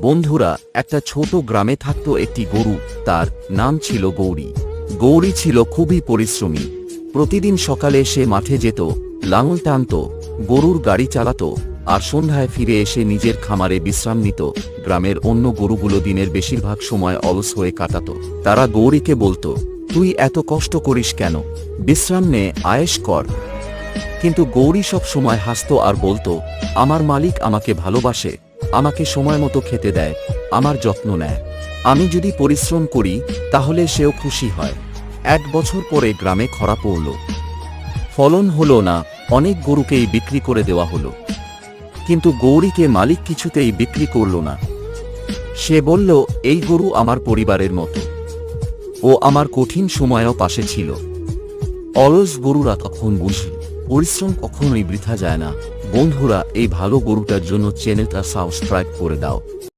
বন্ধুরা, একটা ছোট গ্রামে থাকত একটি গরু, তার নাম ছিল গৌরী। গৌরী ছিল খুবই পরিশ্রমী। প্রতিদিন সকালে সে মাঠে যেত, লাঙল টানত, গরুর গাড়ি চালাত, আর সন্ধ্যায় ফিরে এসে নিজের খামারে বিশ্রাম নিত। গ্রামের অন্য গরুগুলো দিনের বেশিরভাগ সময় অলস হয়ে কাটাত। তারা গৌরীকে বলতো, তুই এত কষ্ট করিস কেন? বিশ্রাম নে, আয়েশ কর। কিন্তু গৌরী সব সময় হাসত আর বলতো, আমার মালিক আমাকে ভালোবাসে, আমাকে সময় মতো খেতে দেয়, আমার যত্ন নেয়। আমি যদি পরিশ্রম করি তাহলে সেও খুশি হয়। 1 বছর পরে গ্রামে খরা পড়ল। ফলন হলো না, অনেক গরুকেই বিক্রি করে দেওয়া হলো। কিন্তু গৌরীকে মালিক কিছুতেই বিক্রি করল না। সে বলল, এই গরু আমার পরিবারের মতো, ও আমার কঠিন সময়েও পাশে ছিল। অলস গরুরা তখন বুঝল, পরিশ্রম কখনোই বৃথা যায় না। বন্ধুরা, এই ভালো গরুটার জন্য চ্যানেলটা সাবস্ক্রাইব করে দাও।